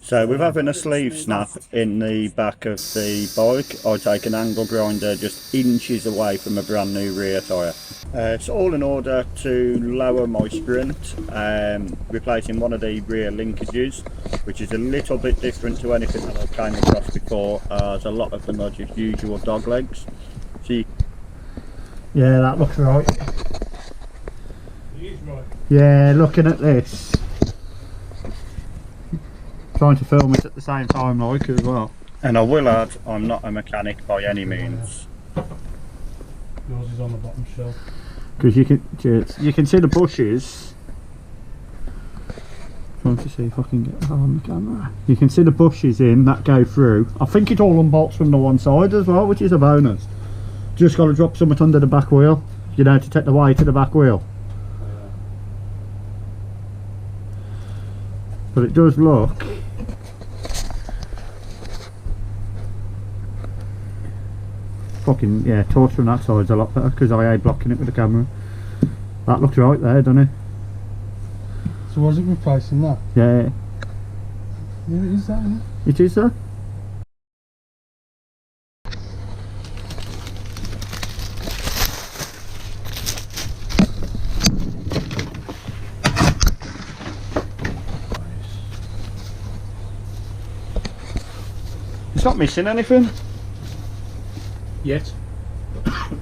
So with having a sleeve snap in the back of the bike, I take an angle grinder just inches away from a brand new rear tyre. It's all in order to lower my sprint, replacing one of the rear linkages, which is a little bit different to anything that I've came across before, as a lot of them are just usual dog legs. So yeah, that looks right. It is right. Yeah, looking at this. Trying to film it at the same time, like, as well. And I will add, I'm not a mechanic by any means. Yours is on the bottom shelf. Because you can see the bushes. Trying to see if I can get that on the camera. You can see the bushes in that go through. I think it all unbolts from the one side as well, which is a bonus. Just got to drop something under the back wheel, you know, to take the weight to the back wheel. But it does look fucking, yeah, torch from that side's a lot better because I ain't blocking it with the camera. That looks right there, doesn't it? So was it replacing that? Yeah. Yeah, it is that, isn't it? It is, sir. It's not missing anything. Yet.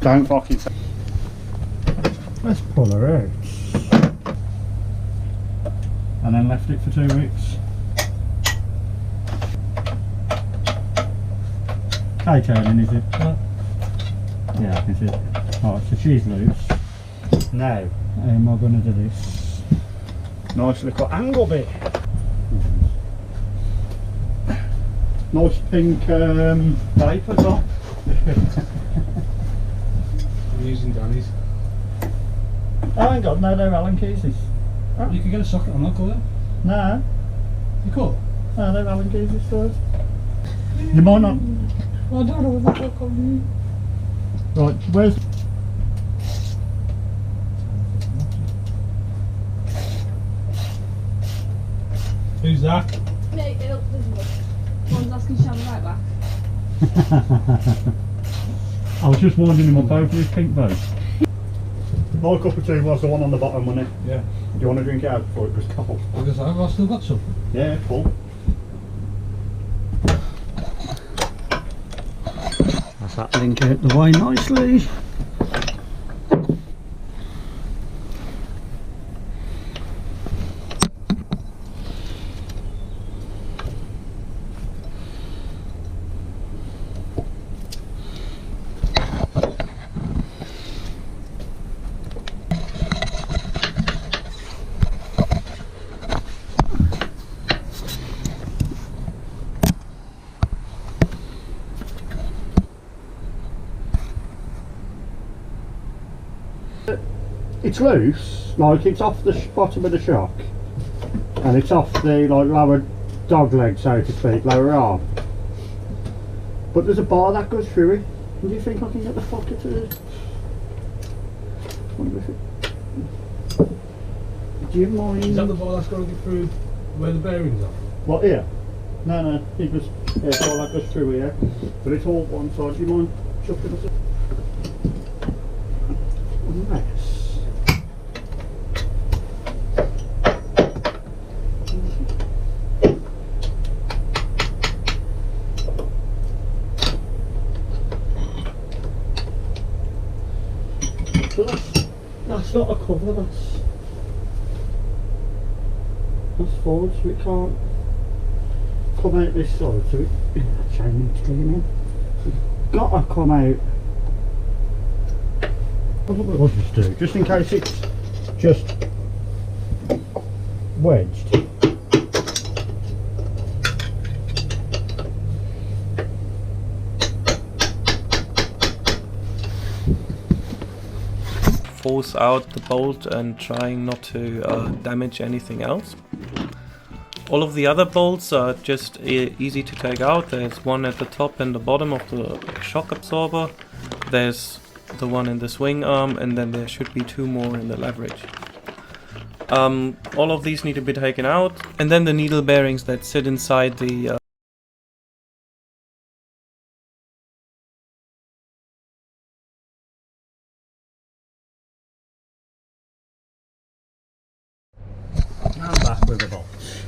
Don't fucking say. Let's pull her out. And then left it for 2 weeks. K-turning, is it? Yeah, I can see it. Alright, so she's loose. Now, how am I going to do this? Nice little angle bit. Nice pink tape as well. I'm using Danny's. I ain't got no, they're Allen keys. Oh. You can get a socket on that, could you? No, You could? no, they're Allen keys stores. You might not. I don't know what that could be. Right, where's. Who's that? Mate, it doesn't look. One's asking Shan right back. I was just winding him up over his pink boat. My cup of tea was the one on the bottom, wasn't it? Yeah. Do you want to drink it out before it was cold? Because I've still got some. Yeah, full. That's that link out the way nicely. It's loose, like it's off the bottom of the shock, and it's off the like lower dog leg, so to speak, lower arm. But there's a bar that goes through it. Do you think I can get the fucker to? Wonder if it... Do you mind? Is that the ball that's going to get through where the bearings are? What here? No, it goes. Yeah, it's all that goes through here, but it's all one side. Do you mind chucking us? Nice. So that's not a cover, that's forward, so it can't come out this side, so it chain needs cleaning. It's gotta come out. What will just do, just in case it's just wedged. Force out the bolt and trying not to damage anything else. All of the other bolts are just easy to take out. There's one at the top and the bottom of the shock absorber. There's the one in the swing arm, and then there should be two more in the leverage. All of these need to be taken out, and then the needle bearings that sit inside the I'm back with the box.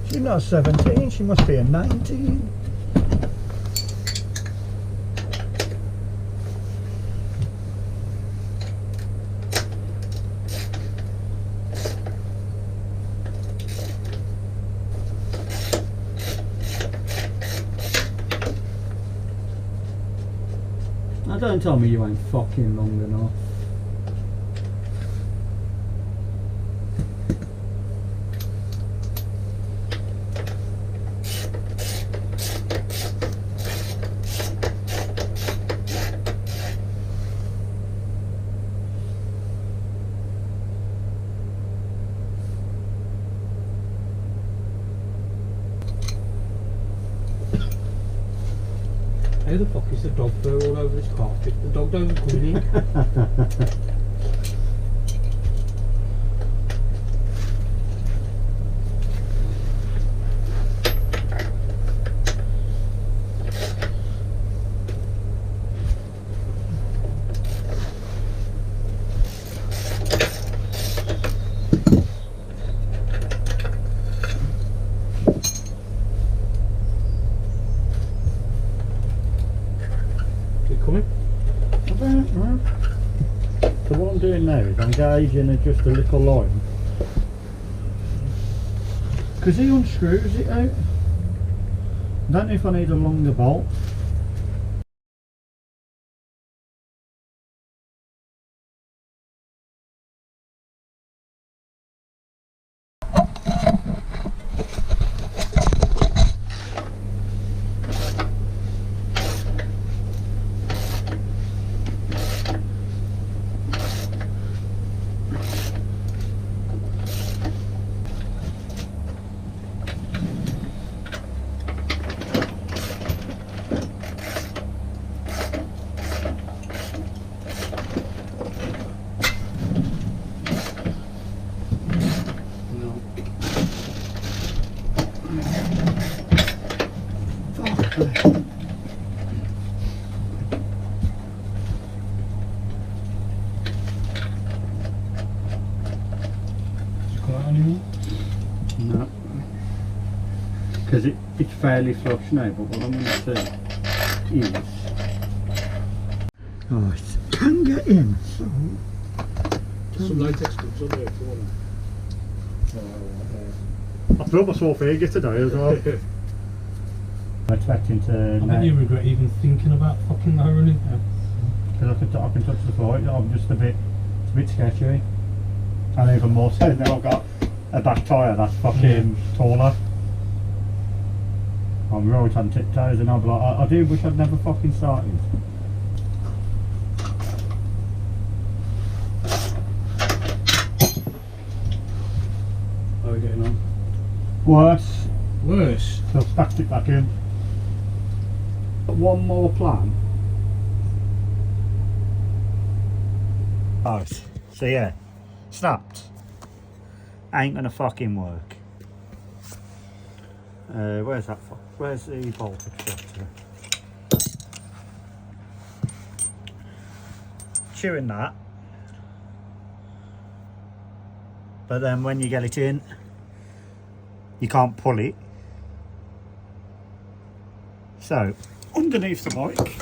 She's not 17, she must be a 19. Now don't tell me you ain't fucking long enough. How the fuck is the dog fur all over this carpet? The dog don't come in. So what I'm doing now is I'm gauging just a little line, because he unscrews it out. I don't know if I need a longer bolt. No, because it's fairly flush now, but what I'm going to do is, oh, it can get in. So, Some latex gloves on there if you want. I brought my sore figure today as well. I'm expecting to. I bet you regret even thinking about fucking lowering it now. Because I can touch the floor. I'm just it's a bit sketchy. And even more so now I've got a back tyre that's fucking taller. I'm right on tiptoes and I'm like, I do wish I'd never fucking started. How are we getting on? Worse. Worse? So I've stacked it back in. One more plan. Oh, so yeah, snapped. Ain't gonna fucking work. Where's that? Where's the voltage structure? Chewing that, but then when you get it in, you can't pull it. So underneath the bike,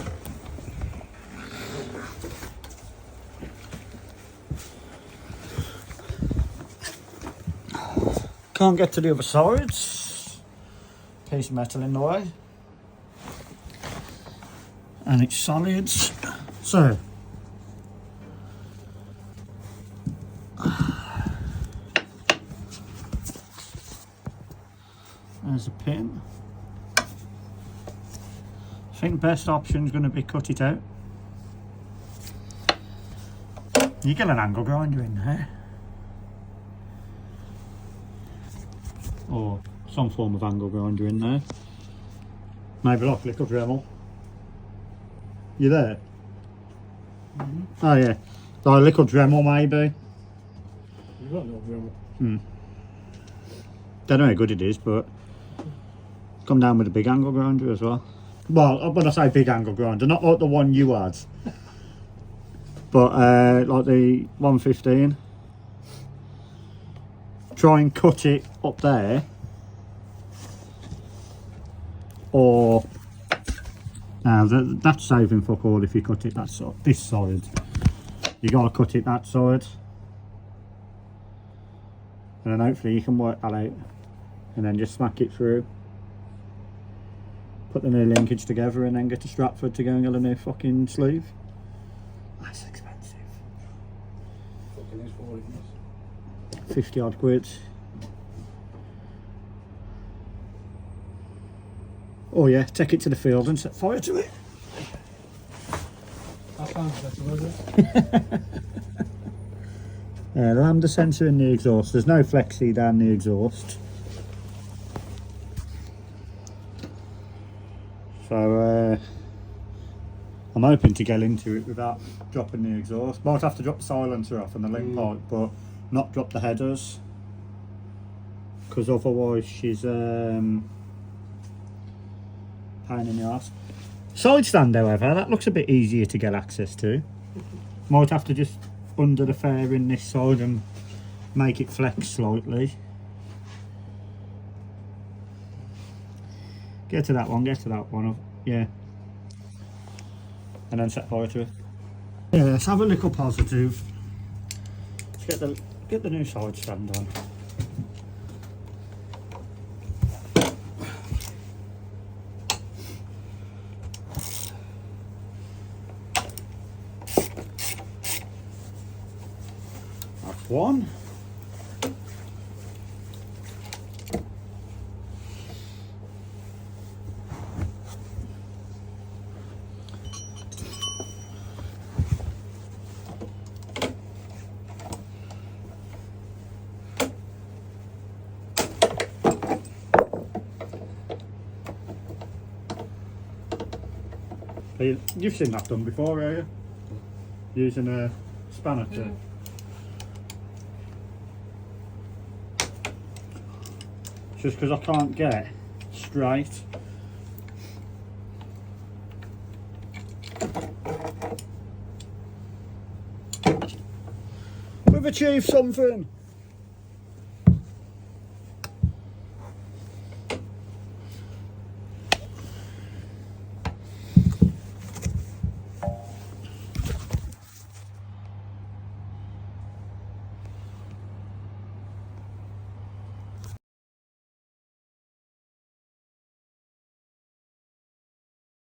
can't get to the other sides, piece of metal in the way, and it's solids. So there's a pin. I think the best option is going to be cut it out You get an angle grinder in there. Or some form of angle grinder in there. Maybe like a little Dremel. You there? Oh yeah. Like a little Dremel maybe. You've got no real. Don't know how good it is, but come down with a big angle grinder as well. Well, when I say big angle grinder, not like the one you had, but like the 115. Try and cut it up there, or now that's saving fuck all if you cut it this side. You gotta cut it that side, and then hopefully you can work that out, and then just smack it through. Put the new linkage together and then get to Stratford to go and get a new fucking sleeve. That's expensive. Fucking is 40 minutes. 50 odd quid. Oh yeah, take it to the field and set fire to it. That sounds better, doesn't it? Yeah, the lambda sensor in the exhaust. There's no flexi down the exhaust. So I'm hoping to get into it without dropping the exhaust. Might have to drop the silencer off and the link pipe, but not drop the headers, because otherwise she's pain in the arse. Side stand, however, that looks a bit easier to get access to. Might have to just under the fairing this side and make it flex slightly. Get to that one, yeah. And then set fire to it. Yeah, let's have a little positive. Let's get the new side stand on. That's one. You've seen that done before, have you? Using a spanner to... Just because I can't get straight. We've achieved something!